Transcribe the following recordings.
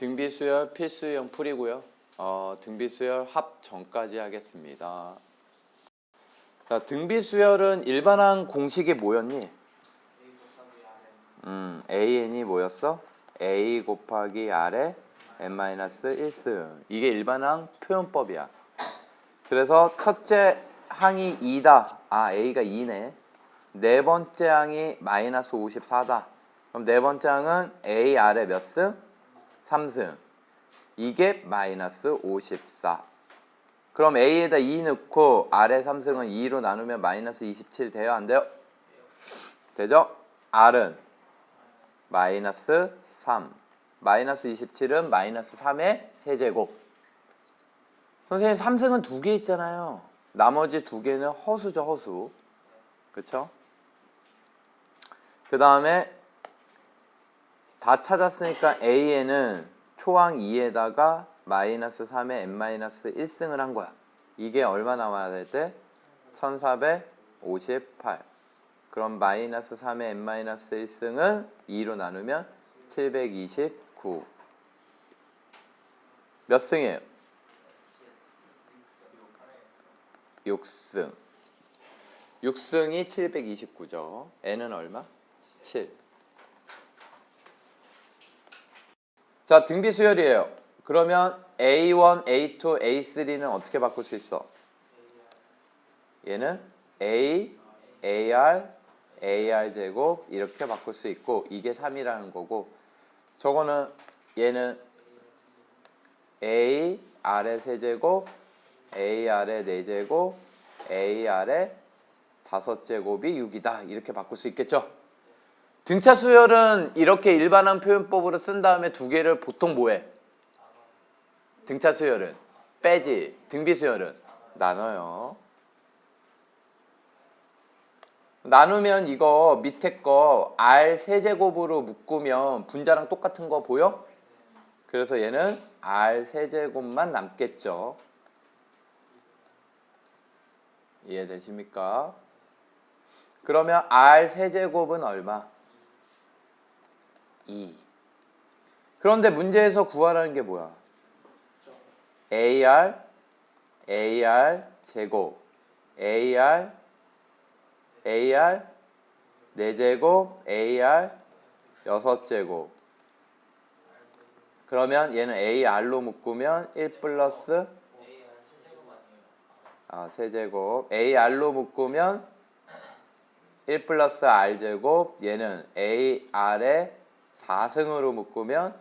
등비수열 필수 유형 풀이고요. 등비수열 합 전까지 하겠습니다. 자, 등비수열은 일반항 공식이 뭐였니? AN이 뭐였어? A 곱하기 R에 n-1승. 이게 일반항 표현법이야. 그래서 첫째 항이 2다. A가 2네. 네 번째 항이 마이너스 54다. 그럼 네 번째 항은 A, R에 몇 승? 3승. 이게 마이너스 54. 그럼 A에다 2 넣고 R의 3승은 2로 나누면 마이너스 27 돼요? 안 돼요? 되죠? R은 마이너스 3. 마이너스 27은 마이너스 3의 세제곱. 선생님 3승은 2개 있잖아요. 나머지 2개는 허수죠, 허수. 그쵸? 그 다음에 다 찾았으니까 A에는 초항 2에다가 마이너스 3의 n-1승을 한 거야. 이게 얼마 나와야 될 때? 1458. 그럼 마이너스 3의 n-1승은 2로 나누면 729. 몇 승이에요? 6승. 6승이 729죠. n은 얼마? 7. 자, 등비수열이에요. 그러면 A1, A2, A3는 어떻게 바꿀 수 있어? 얘는 A, AR, AR 제곱 이렇게 바꿀 수 있고 이게 3이라는 거고 저거는 얘는 A, R의 세제곱, AR의 4제곱, AR의 5제곱이 6이다. 이렇게 바꿀 수 있겠죠? 등차 수열은 이렇게 일반항 표현법으로 쓴 다음에 두 개를 보통 뭐해? 등차 수열은 빼지. 등비 수열은 나눠요. 나누면 이거 밑에 거 R 세제곱으로 묶으면 분자랑 똑같은 거 보여? 그래서 얘는 R 세제곱만 남겠죠. 이해되십니까? 그러면 R 세제곱은 얼마? 2. 그런데 문제에서 구하라는 게 뭐야? AR, AR 제곱, AR, AR 4제곱, AR 6제곱. 그러면 얘는 AR로 묶으면 1 플러스 세제곱. AR로 묶으면 1 플러스 R제곱. 얘는 AR에 4승으로 묶으면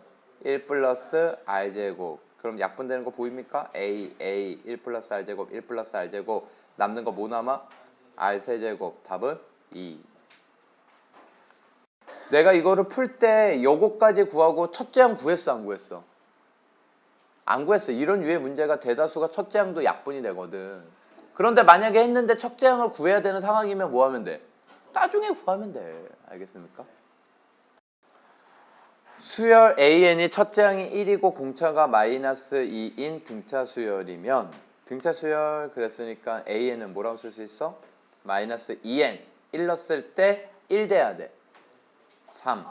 1 플러스 R제곱. 그럼 약분되는 거 보입니까? A 1 플러스 R제곱, 1 플러스 R제곱. 남는 거 뭐 남아? R세제곱. 답은 2. 내가 이거를 풀 때 요거까지 구하고 첫째 항 구했어, 안 구했어? 안 구했어. 이런 유의 문제가 대다수가 첫째 항도 약분이 되거든. 그런데 만약에 했는데 첫째 항을 구해야 되는 상황이면 뭐 하면 돼? 나중에 구하면 돼. 알겠습니까? 수열 AN이 첫째 항이 1이고 공차가 마이너스 2인 등차 수열이면 등차 수열 그랬으니까 AN은 뭐라고 쓸 수 있어? 마이너스 2N 1 넣었을 때 1 돼야 돼. 3.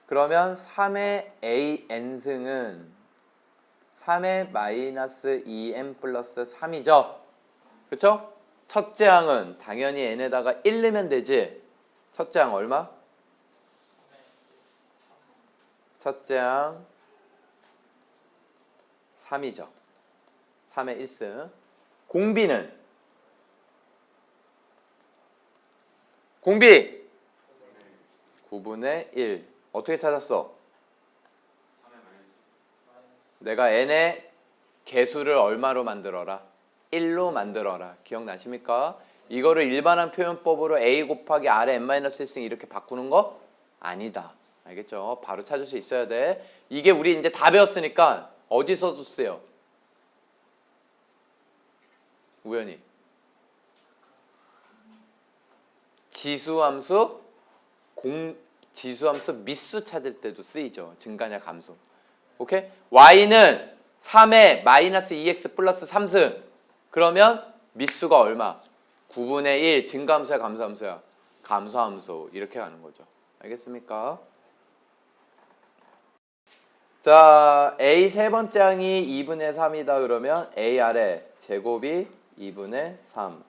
그러면 3의 AN승은 3의 마이너스 2N 플러스 3이죠. 그쵸? 첫째 항은 당연히 N에다가 1 넣으면 되지. 첫째 항 얼마? 첫째 항 3이죠. 3의 1승. 공비는? 공비! 9분의 1. 어떻게 찾았어? 내가 n의 개수를 얼마로 만들어라? 1로 만들어라. 기억나십니까? 이거를 일반항 표현법으로 a 곱하기 r의 n-1승 이렇게 바꾸는 거 아니다. 알겠죠? 바로 찾을 수 있어야 돼. 이게 우리 이제 다 배웠으니까 어디서도 쓰요? 우연히. 지수함수, 지수함수 미수 찾을 때도 쓰이죠. 증가냐 감소. 오케이? y는 3의 마이너스 2x 플러스 3승. 그러면 미수가 얼마? 9분의 1. 증가함수야 감소함수야? 감소함수. 이렇게 가는 거죠. 알겠습니까? 자, A 세 번째 항이 2분의 3이다 그러면 A 아래 제곱이 2분의 3.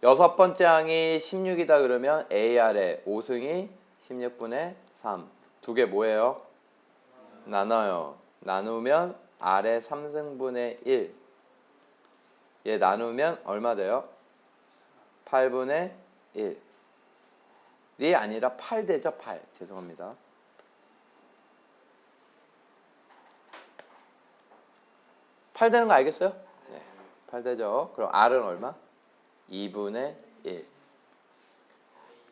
여섯 번째 항이 16이다 그러면 A 아래 5승이 16분의 3. 두 개 뭐예요? 나눠요. 나누면 아래 3승분의 1. 얘 나누면 얼마 돼요? 8분의 1이 아니라 8 되죠? 8. 죄송합니다. 8 되는 거 알겠어요? 네. 8 되죠? 그럼 R은 얼마? 2분의 1.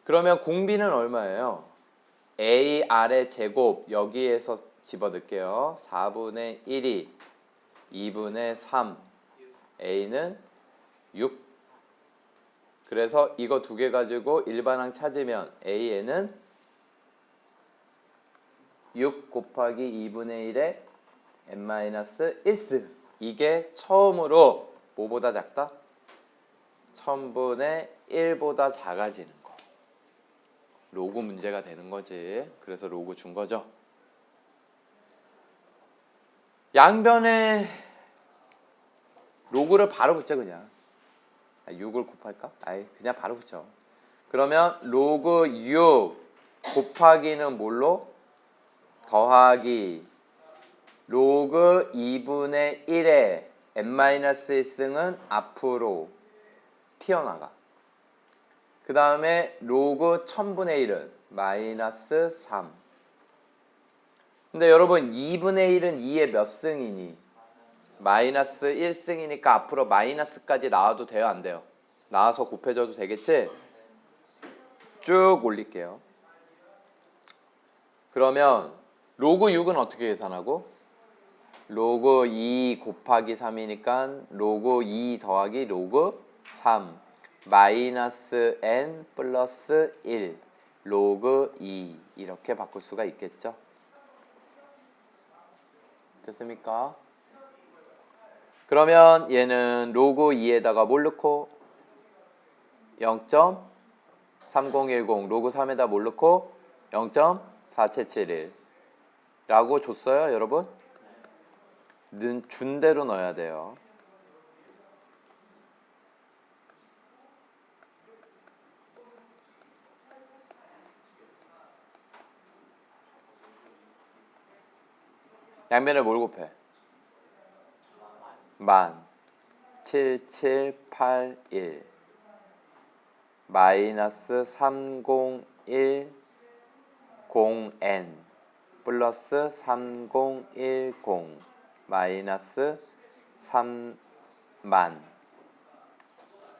그러면 공비는 얼마예요? A R의 제곱 여기에서 집어넣을게요. 4분의 1이 2분의 3. A는 6. 그래서 이거 두 개 가지고 일반항 찾으면 A에는 6 곱하기 2분의 1에 n-1승. 이게 처음으로 뭐보다 작다? 1000분의 1보다 작아지는 거. 로그 문제가 되는 거지. 그래서 로그 준 거죠. 양변에 로그를 바로 붙여 그냥. 6을 곱할까? 아이 그냥 바로 붙여. 그러면 로그 6 곱하기는 뭘로? 더하기 로그 2분의 1에 n-1승은 앞으로 튀어나가. 그 다음에 로그 1000분의 1은 마이너스 3. 근데 여러분 2분의 1은 2의 몇 승이니? 마이너스 1승이니까 앞으로 마이너스까지 나와도 돼요? 안 돼요? 나와서 곱해줘도 되겠지? 쭉 올릴게요. 그러면 로그 6은 어떻게 계산하고? 로그 2 곱하기 3이니까 로그 2 더하기 로그 3 마이너스 n 플러스 1 로그 2 이렇게 바꿀 수가 있겠죠? 됐습니까? 그러면 얘는 로그 2에다가 뭘 넣고 0.3010 로그 3에다 뭘 넣고 0.4771 라고 줬어요 여러분? 준 대로 넣어야 돼요. 양면에 뭘 곱해? 17781 마이너스 3010n 플러스 3010 마이너스 3만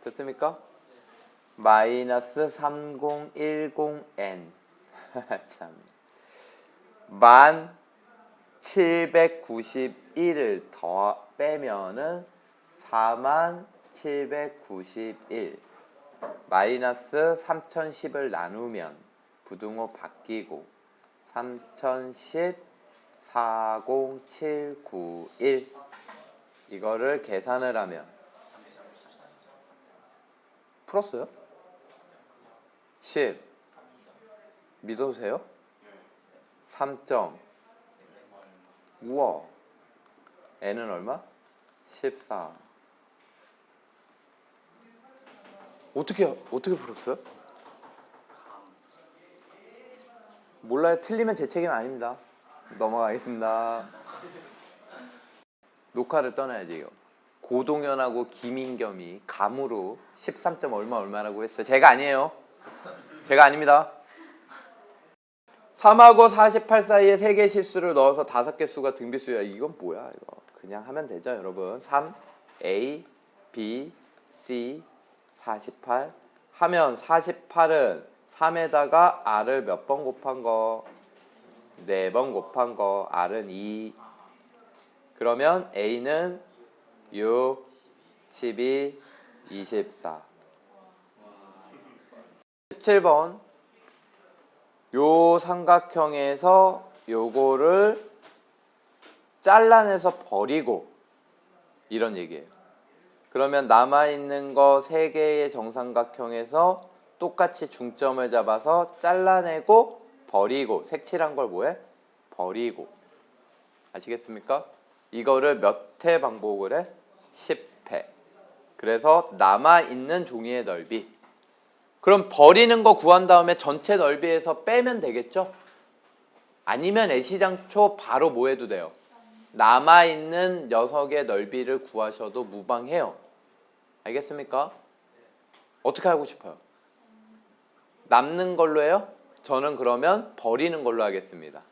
됐습니까? 마이너스 3010n 참 1791을 더 빼면은 4791 마이너스 3010을 나누면 부등호 바뀌고 3010 40791 이거를 계산을 하면 풀었어요? 10 믿으세요? 3점 우와 n은 얼마? 14 어떻게 풀었어요? 몰라요. 틀리면 제 책임 아닙니다. 넘어가겠습니다. 녹화를 떠나야지 이거. 고동현하고 김인겸이 감으로 13점 얼마라고 했어요. 제가 아니에요. 제가 아닙니다. 3하고 48 사이에 3개 실수를 넣어서 5개 수가 등비수야. 이건 뭐야 이거. 그냥 하면 되죠 여러분. 3, A, B, C, 48 하면 48은 3에다가 R을 몇 번 곱한 거? 4번 곱한 거. R은 2. 그러면 A는 6, 12, 24. 17번 요 삼각형에서 요거를 잘라내서 버리고 이런 얘기예요. 그러면 남아있는 거 3개의 정삼각형에서 똑같이 중점을 잡아서 잘라내고 버리고 색칠한 걸 뭐해? 버리고 아시겠습니까? 이거를 몇 회 반복을 해? 10회. 그래서 남아있는 종이의 넓이. 그럼 버리는 거 구한 다음에 전체 넓이에서 빼면 되겠죠? 아니면 애시당초 바로 뭐 해도 돼요? 남아있는 녀석의 넓이를 구하셔도 무방해요. 알겠습니까? 어떻게 하고 싶어요? 남는 걸로 해요? 저는 그러면 버리는 걸로 하겠습니다.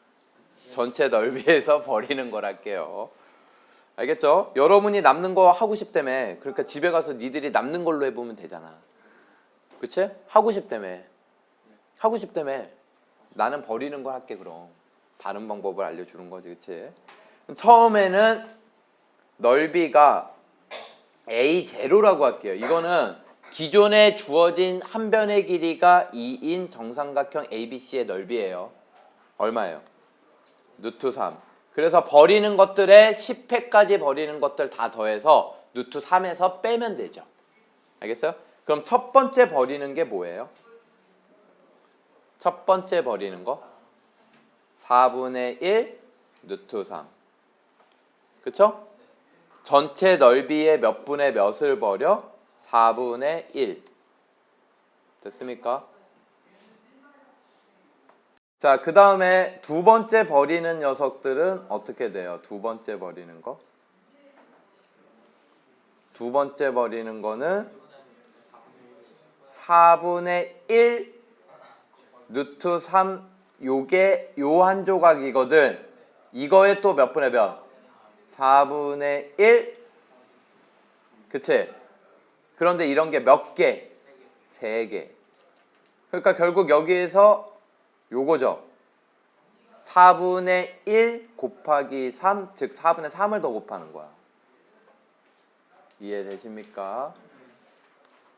전체 넓이에서 버리는 걸 할게요. 알겠죠? 여러분이 남는 거 하고 싶다며. 그러니까 집에 가서 니들이 남는 걸로 해보면 되잖아. 그치? 하고 싶다며. 하고 싶다며. 나는 버리는 걸 할게 그럼. 다른 방법을 알려주는 거지. 그치? 처음에는 넓이가 A0라고 할게요. 이거는 기존에 주어진 한 변의 길이가 2인 정삼각형 ABC의 넓이에요. 얼마예요? 루트 3. 그래서 버리는 것들에 10회까지 버리는 것들 다 더해서 루트 3에서 빼면 되죠. 알겠어요? 그럼 첫 번째 버리는 게 뭐예요? 첫 번째 버리는 거 4분의 1 루트 3. 그쵸? 전체 넓이의 몇 분의 몇을 버려? 4분의 1. 됐습니까? 자, 그 다음에 두 번째 버리는 녀석들은 어떻게 돼요? 두 번째 버리는 거? 두 번째 버리는 거는 4분의 1 루트 3 요게 요 한 조각이거든. 이거에 또 몇 분의 몇? 4분의 1. 그치? 그런데 이런 게 몇 개? 3개. 그러니까 결국 여기에서 요거죠. 4분의 1 곱하기 3, 즉 4분의 3을 더 곱하는 거야. 이해되십니까?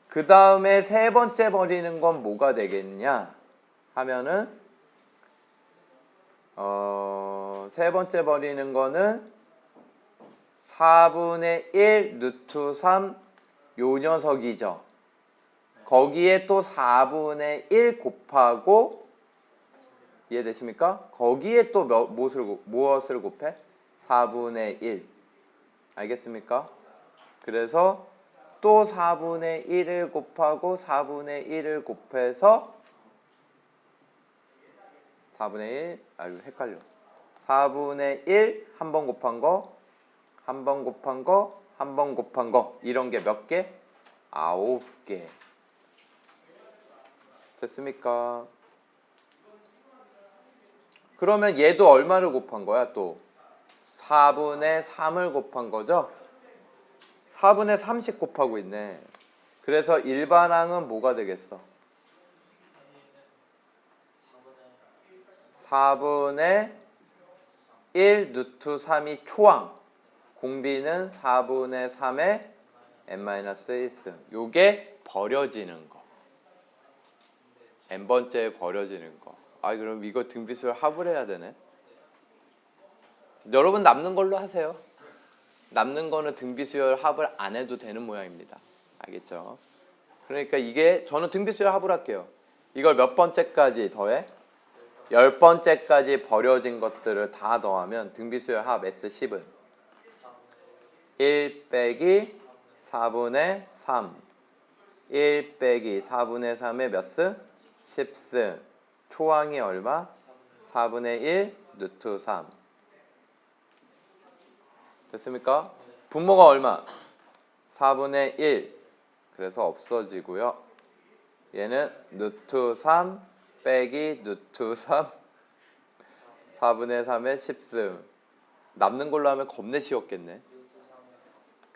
그 다음에 세 번째 버리는 건 뭐가 되겠냐 하면은 세 번째 버리는 거는 4분의 1 루트 3 요 녀석이죠. 거기에 또 4분의 1 곱하고 이해되십니까? 거기에 또 무엇을 곱해? 4분의 1. 알겠습니까? 그래서 또 4분의 1을 곱하고 4분의 1을 곱해서 4분의 1, 아유 헷갈려. 4분의 1 한 번 곱한 거, 한 번 곱한 거, 한 번 곱한 거. 이런 게 몇 개? 9개. 됐습니까? 그러면 얘도 얼마를 곱한 거야 또? 4분의 3을 곱한 거죠? 4분의 30 곱하고 있네. 그래서 일반항은 뭐가 되겠어? 4분의 1 루트 3이 초항. 공비는 4분의 3의 n-1승. 요게 버려지는 거. n번째 버려지는 거. 아 그럼 이거 등비수열 합을 해야 되네. 여러분 남는 걸로 하세요. 남는 거는 등비수열 합을 안 해도 되는 모양입니다. 알겠죠? 그러니까 이게 저는 등비수열 합을 할게요. 이걸 몇 번째까지 더해? 10번째까지 버려진 것들을 다 더하면 등비수열 합 S10은 1 빼기 4분의 3 1 빼기 4분의 3의 몇 승? 10승. 초항이 얼마? 4분의 1 루트 3. 됐습니까? 분모가 얼마? 4분의 1. 그래서 없어지고요. 얘는 루트 3 빼기 루트 3 4분의 3의 10승. 남는 걸로 하면 겁내 쉬웠겠네.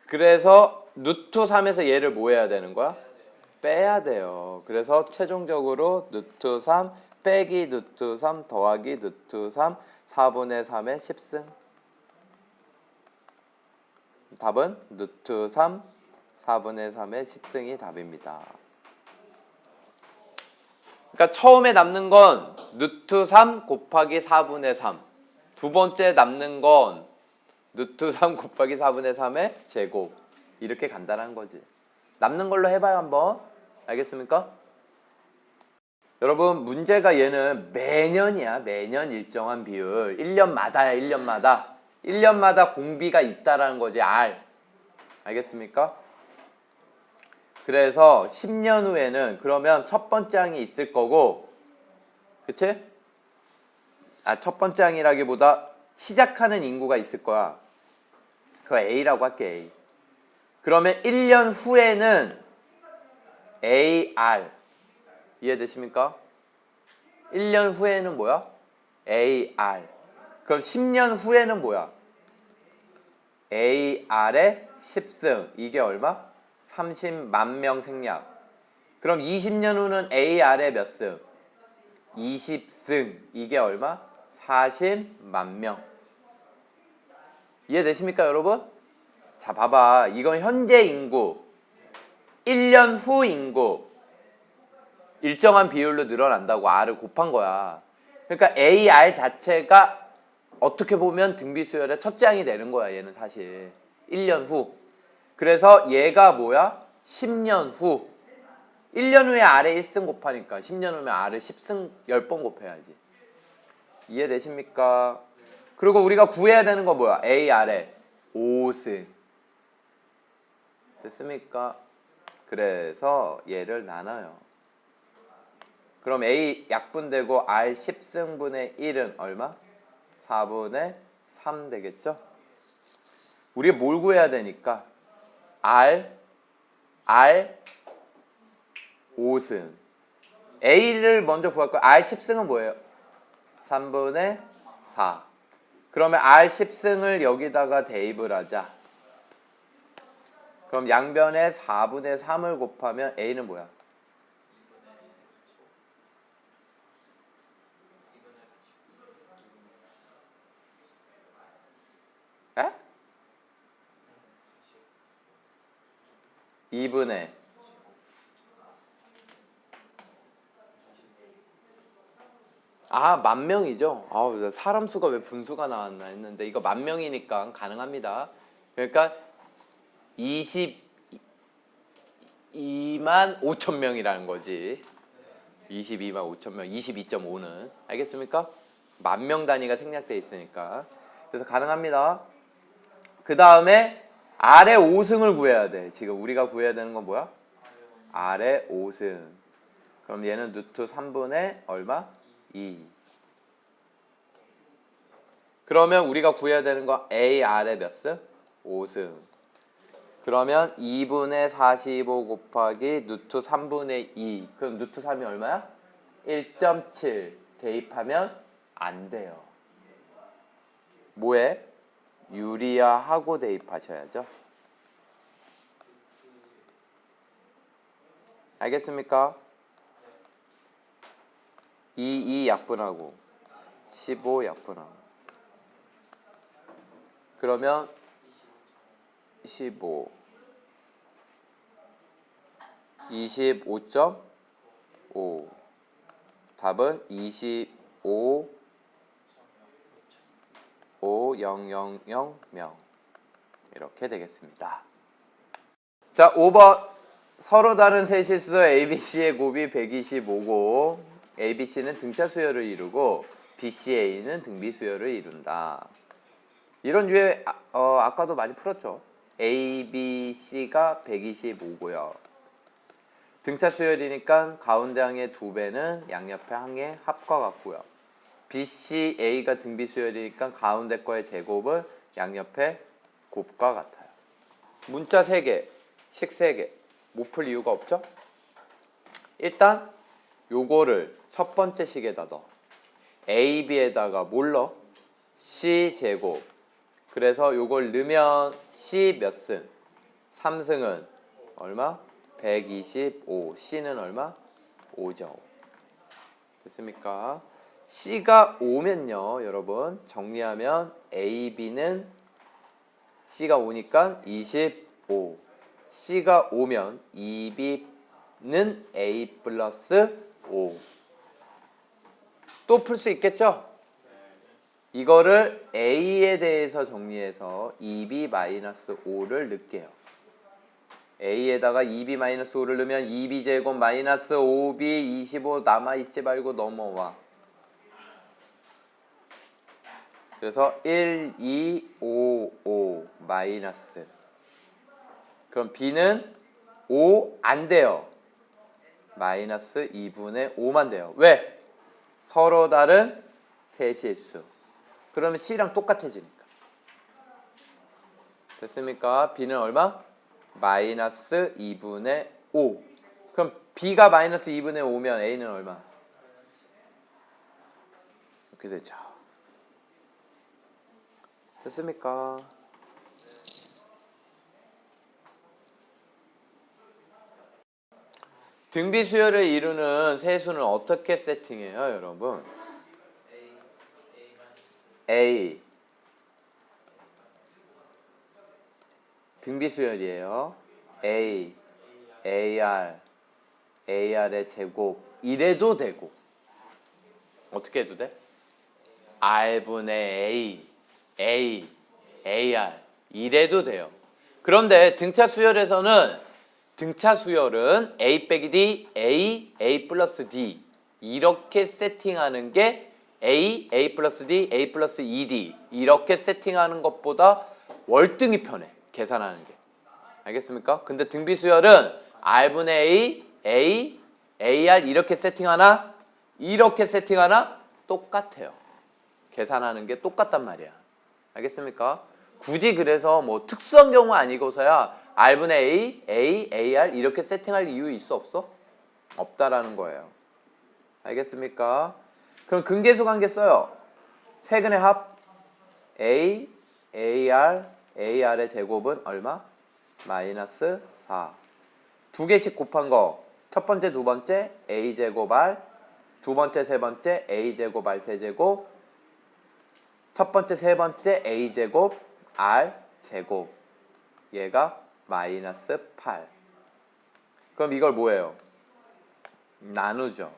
그래서 루트 3에서 얘를 뭐 해야 되는 거야? 빼야 돼요. 그래서 최종적으로 루트 3 빼기 루트 3 더하기 루트 3 4분의 3의 10승. 답은 루트 3 4분의 3의 10승이 답입니다. 그러니까 처음에 남는 건 루트 3 곱하기 4분의 3. 두 번째 남는 건 루트 3 곱하기 4분의 3의 제곱. 이렇게 간단한 거지. 남는 걸로 해봐요 한번. 알겠습니까? 여러분 문제가 얘는 매년이야. 매년 일정한 비율. 1년마다야 1년마다. 1년마다 공비가 있다라는 거지. R. 알겠습니까? 그래서 10년 후에는 그러면 첫 번째 항이 있을 거고, 그치? 첫 번째 항이라기보다 시작하는 인구가 있을 거야. 그거 A라고 할게, A. 그러면 1년 후에는 AR. 이해되십니까? 1년 후에는 뭐야? AR. 그럼 10년 후에는 뭐야? AR의 10승. 이게 얼마? 30만 명 생략. 그럼 20년 후는 AR의 몇 승? 20승. 이게 얼마? 40만 명. 이해되십니까, 여러분? 자, 봐봐. 이건 현재 인구. 1년 후 인구. 일정한 비율로 늘어난다고 R을 곱한 거야. 그러니까 AR 자체가 어떻게 보면 등비수열의 첫째 항이 되는 거야. 얘는 사실 1년 후. 그래서 얘가 뭐야? 10년 후. 1년 후에 R에 1승 곱하니까 10년 후면 R을 10승 10번 곱해야지. 이해되십니까? 그리고 우리가 구해야 되는 거 뭐야? AR에 5승. 됐습니까? 그래서 얘를 나눠요. 그럼 A 약분되고 R 10승분의 1은 얼마? 4분의 3 되겠죠? 우리가 뭘 구해야 되니까 R 5승. A를 먼저 구할 거야. R 10승은 뭐예요? 3분의 4. 그러면 R 10승을 여기다가 대입을 하자. 그럼 양변에 4분의 3을 곱하면 A는 뭐야? 에? 2분의 만 명이죠. 사람 수가 왜 분수가 나왔나 했는데 이거 만 명이니까 가능합니다. 그러니까 22만 5천 명이라는 거지. 22만 5천 명, 22.5는 알겠습니까? 만 명 단위가 생략돼 있으니까. 그래서 가능합니다. 그 다음에 R의 5승을 구해야 돼. 지금 우리가 구해야 되는 건 뭐야? R의 5승. 그럼 얘는 루트 3분의 얼마? 2. 그러면 우리가 구해야 되는 거 AR의 몇 승? 5승. 그러면 2분의 45 곱하기 루트 3분의 2. 그럼 루트 3이 얼마야? 1.7. 대입하면 안 돼요. 뭐해? 유리화하고 대입하셔야죠. 알겠습니까? 2 약분하고 15 약분하고 그러면 15 25.5 답은 25 5000명 이렇게 되겠습니다. 자, 5번 서로 다른 셋일수 ABC의 곱이 125고 ABC는 등차 수열을 이루고 BCA는 등비 수열을 이룬다. 이런 유의 아까도 많이 풀었죠. ABC가 125고요. 등차 수열이니까 가운데 항의 2배는 양옆의 항의 합과 같고요. BCA가 등비 수열이니까 가운데 거의 제곱은 양옆의 곱과 같아요. 문자 3개, 식 3개. 못 풀 이유가 없죠? 일단 요거를 첫 번째 식에다 넣어. AB에다가 뭘 넣어? C제곱. 그래서 요걸 넣으면 C 몇 승? 3승은 얼마? 125. C는 얼마? 5죠. 됐습니까? C가 5면요, 여러분. 정리하면 AB는 C가 5니까 25. C가 5면 2B는 A 플러스 5. 또 풀 수 있겠죠? 이거를 A에 대해서 정리해서 2B-5를 넣을게요. A에다가 2B-5를 넣으면 2B제곱 마이너스 5B 25 남아있지 말고 넘어와. 그래서 1, 2, 5, 5 마이너스. 그럼 b는 5 안 돼요. 마이너스 2분의 5만 돼요. 왜? 서로 다른 세실수. 그러면 c랑 똑같아지니까. 됐습니까? b는 얼마? 마이너스 2분의 5. 그럼 b가 마이너스 2분의 5면 a는 얼마? 이렇게 되죠. 됐습니까? 등비수열을 이루는 세수는 어떻게 세팅해요, 여러분? A 등비수열이에요. A, AR, AR의 제곱 이래도 되고 어떻게 해도 돼? R분의 A, AR 이래도 돼요. 그런데 등차 수열에서는 등차 수열은 A 빼기 D, A 플러스 D 이렇게 세팅하는 게 A 플러스 D, A 플러스 2D 이렇게 세팅하는 것보다 월등히 편해. 계산하는 게. 알겠습니까? 근데 등비수열은 R분의 AR 이렇게 세팅하나? 이렇게 세팅하나? 똑같아요. 계산하는 게 똑같단 말이야. 알겠습니까? 굳이 그래서 뭐 특수한 경우 아니고서야 R분의 AR 이렇게 세팅할 이유 있어 없어? 없다라는 거예요. 알겠습니까? 그럼 근계수 관계 써요. 세근의 합 AR의 제곱은 얼마? 마이너스 4. 두 개씩 곱한 거. 첫 번째, 두 번째 A제곱 R, 두 번째, 세 번째 A제곱 R 세제곱, 첫 번째, 세 번째 A제곱 R 제곱. 얘가 마이너스 8. 그럼 이걸 뭐예요? 나누죠.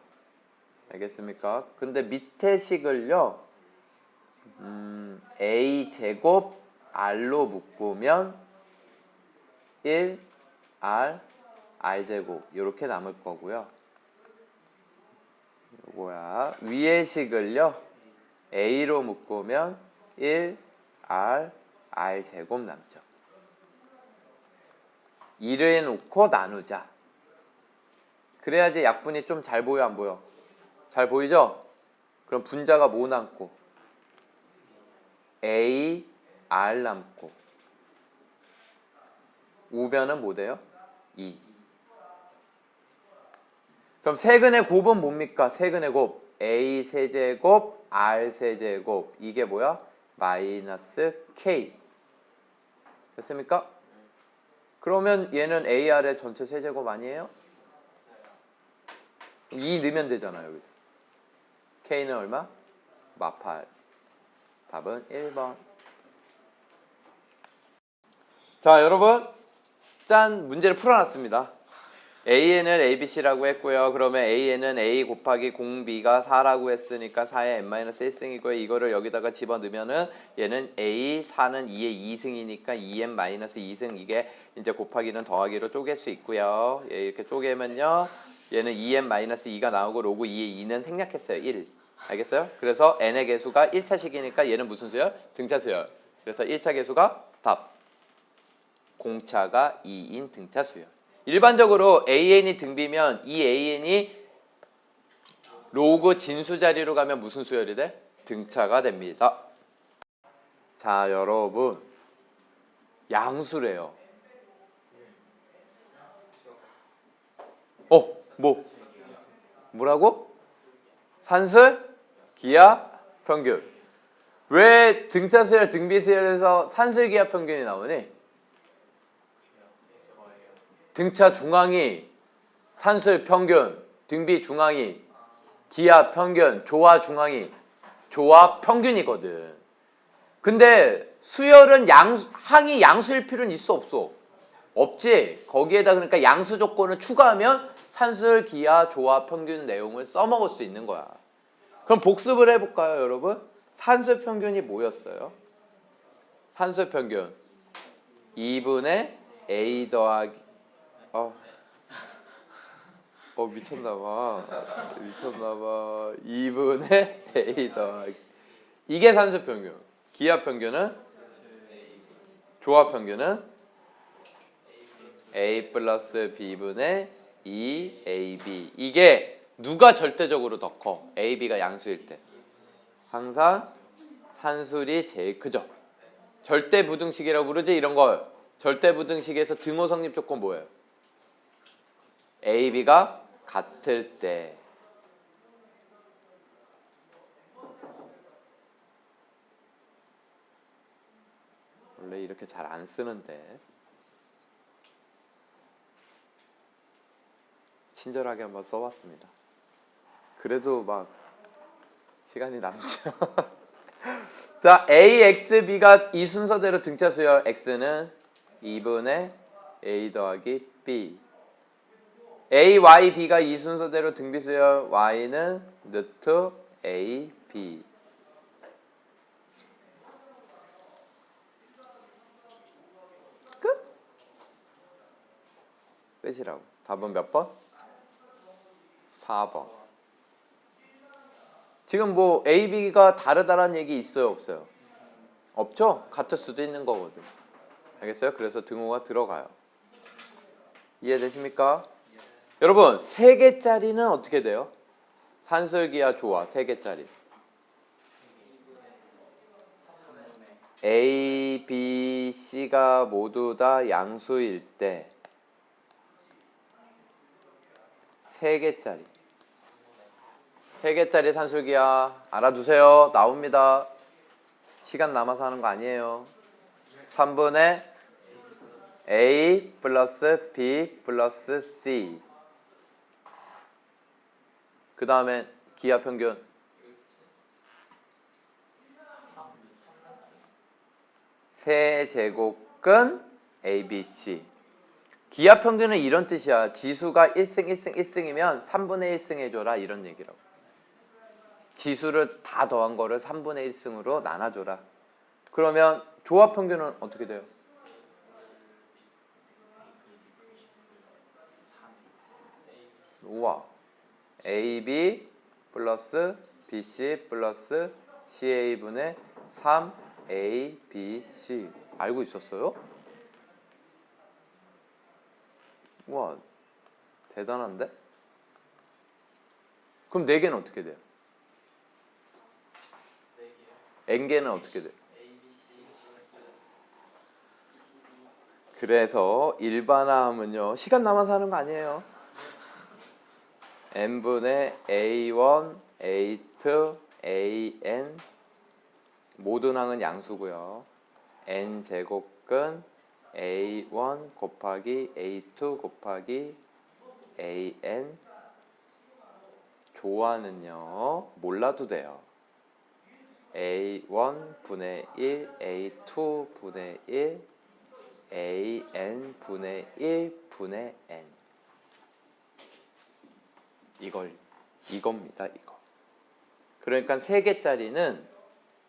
알겠습니까? 근데 밑에 식을요. A제곱 R로 묶으면 1R제곱 이렇게 남을 거고요. 요거야. 위의 식을요. A로 묶으면 1R제곱 남죠. 1을 해놓고 나누자. 그래야지 약분이 좀 잘 보여 안 보여? 잘 보이죠? 그럼 분자가 뭐 남고? A, R 남고 우변은 뭐 돼요? 2. 그럼 세근의 곱은 뭡니까? 세근의 곱 A 세제곱 R 세제곱 이게 뭐야? 마이너스 K. 됐습니까? 그러면 얘는 AR의 전체 세제곱 아니에요? 2 넣으면 되잖아요. 여기도. K는 얼마? 마8. 답은 1번. 자, 여러분. 짠! 문제를 풀어놨습니다. A는 ABC라고 했고요. 그러면 A는 A 곱하기 0B가 4라고 했으니까 4의 n-1승이고요. 이거를 여기다가 집어넣으면은 얘는 A, 4는 2의 2승이니까 2n-2승 이게 이제 곱하기는 더하기로 쪼갤 수 있고요. 이렇게 쪼개면요. 얘는 2n-2가 나오고 로그 2의 2는 생략했어요. 1. 알겠어요? 그래서 n의 개수가 1차 식이니까 얘는 무슨 수열? 등차 수열. 그래서 1차 개수가 답. 공차가 2인 등차 수열. 일반적으로 AN이 등비면 이 AN이 로그 진수 자리로 가면 무슨 수열이 돼? 등차가 됩니다. 자, 여러분. 양수래요. 뭐라고? 산술, 기하, 평균. 왜 등차 수열, 등비 수열에서 산술, 기하, 평균이 나오니? 등차 중앙이 산술 평균, 등비 중앙이 기하 평균, 조화 중앙이 조화 평균이거든. 근데 수열은 항이 양수일 필요는 있어 없어? 없지. 거기에다 그러니까 양수 조건을 추가하면 산술, 기하, 조화 평균 내용을 써먹을 수 있는 거야. 그럼 복습을 해볼까요, 여러분? 산술 평균이 뭐였어요? 산술 평균 2분의 A 더하기 미쳤나봐. 2분의 A 더하기 이게 산수평균. 기하 평균은 조합 평균은 A 플러스 B분의 2AB. 이게 누가 절대적으로 더 커? A, B가 양수일 때. 항상 산술이 제일 크죠. 절대부등식이라고 그러지 이런 걸. 절대부등식에서 등호 성립 조건 뭐예요? A, B가 같을 때. 원래 이렇게 잘 안 쓰는데 친절하게 한번 써봤습니다. 그래도 막 시간이 남죠. 자, A, X, B가 이 순서대로 등차 수열. X는 2분의 A 더하기 B. A, Y, B가 이 순서대로 등비 수열. Y는 루트 A, B. 끝? 끝이라고. 답은 몇 번? 4번. 지금 뭐 A, B가 다르다라는 얘기 있어요, 없어요? 없죠? 같을 수도 있는 거거든. 알겠어요? 그래서 등호가 들어가요. 이해되십니까? 여러분, 3개짜리는 어떻게 돼요? 산술기하 조화 3개짜리. A, B, C가 모두 다 양수일 때 3개짜리. 3개짜리 산술기하 알아두세요. 나옵니다. 시간 남아서 하는 거 아니에요. 3분의 A 플러스 B 플러스 C. 그 다음에 기하 평균 세제곱근 ABC. 기하 평균은 이런 뜻이야. 지수가 1승 1승 1승이면 3분의 1승 해줘라 이런 얘기라고. 지수를 다 더한 거를 3분의 1승으로 나눠줘라. 그러면 조합 평균은 어떻게 돼요? 우와. AB 플러스 BC 플러스 CA분의 3ABC. 알고 있었어요? 우와. 대단한데? 그럼 4개는 어떻게 돼요? N개는 어떻게 돼요? 그래서 일반화하면요. 시간 남아서 하는 거 아니에요. n분의 a1, a2, an 모든 항은 양수고요. n제곱근 a1 곱하기 a2 곱하기 an 조화는요. 몰라도 돼요. a1 분의 1, a2 분의 1, an 분의 1 분의 n. 이겁니다. 이거. 그러니까 3개짜리는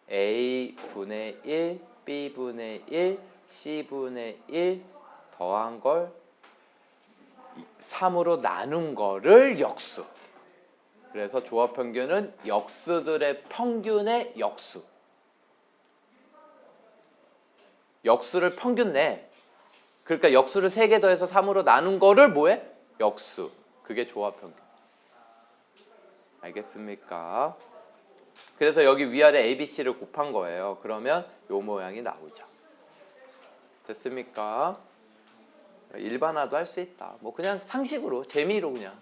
a분의 1, b분의 1, c분의 1 더한 걸 3으로 나눈 거를 역수. 그래서 조합 평균은 역수들의 평균의 역수. 역수를 평균 내. 그러니까 역수를 3개 더해서 3으로 나눈 거를 뭐해? 역수. 그게 조합 평균. 알겠습니까? 그래서 여기 위아래 ABC를 곱한 거예요. 그러면 요 모양이 나오죠. 됐습니까? 일반화도 할 수 있다. 뭐 그냥 상식으로, 재미로 그냥.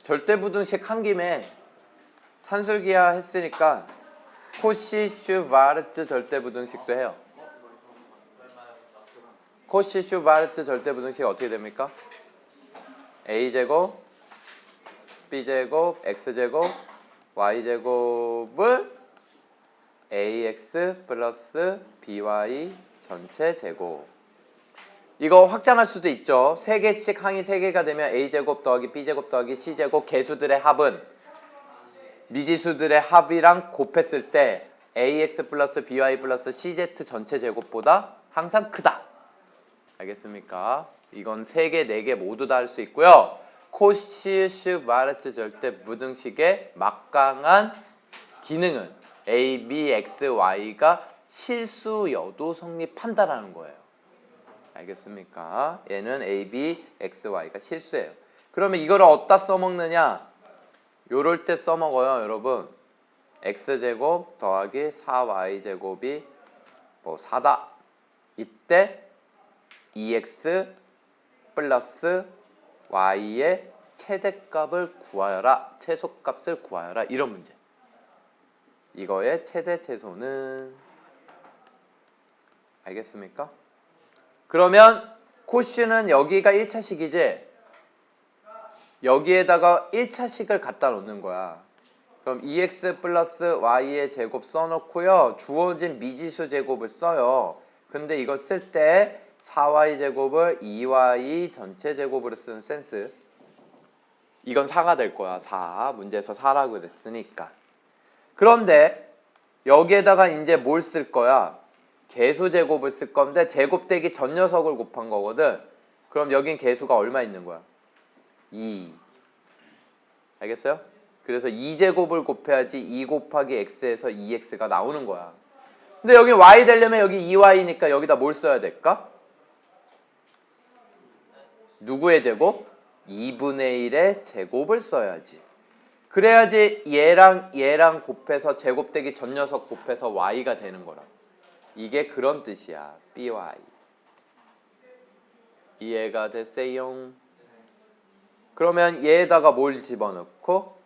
절대부등식 한 김에 산술기하 했으니까 코시-슈바르츠 절대부등식도 해요. 코시-슈바르츠 절대부등식 어떻게 됩니까? A제곱, B제곱, X제곱, Y제곱은 AX 플러스 BY 전체 제곱. 이거 확장할 수도 있죠. 3개씩 항이 3개가 되면 A제곱 더하기 B제곱 더하기 C제곱 개수들의 합은 미지수들의 합이랑 곱했을 때 AX 플러스 BY 플러스 CZ 전체 제곱보다 항상 크다. 알겠습니까? 이건 3개, 4개 모두 다 할 수 있고요. 코시-슈바르츠 절대 무등식의 막강한 기능은 a, b, x, y가 실수여도 성립한다라는 거예요. 알겠습니까? 얘는 a, b, x, y가 실수예요. 그러면 이거를 어디다 써먹느냐? 요럴 때 써먹어요, 여러분. x제곱 더하기 4y제곱이 뭐 4다. 이때 2x 플러스 y의 최대값을 구하여라. 최소값을 구하여라. 이런 문제. 이거의 최대 최소는 알겠습니까? 그러면 코슈는 여기가 1차식이지? 여기에다가 1차식을 갖다 놓는 거야. 그럼 2x 플러스 y의 제곱 써놓고요. 주어진 미지수 제곱을 써요. 근데 이거 쓸 때 4y 제곱을 2y 전체 제곱으로 쓰는 센스. 이건 4가 될 거야. 4. 문제에서 4라고 그랬으니까. 그런데 여기에다가 이제 뭘 쓸 거야? 개수 제곱을 쓸 건데 제곱되기 전 녀석을 곱한 거거든. 그럼 여긴 개수가 얼마 있는 거야? 2. 알겠어요? 그래서 2제곱을 곱해야지 2 곱하기 x에서 2x가 나오는 거야. 근데 여기 y 되려면 여기 2y니까 여기다 뭘 써야 될까? 누구의 제곱? 2분의 1의 제곱을 써야지. 그래야지 얘랑 곱해서 제곱되기 전 녀석 곱해서 y가 되는 거라. 이게 그런 뜻이야. by. 이해가 됐어요? 그러면 얘에다가 뭘 집어넣고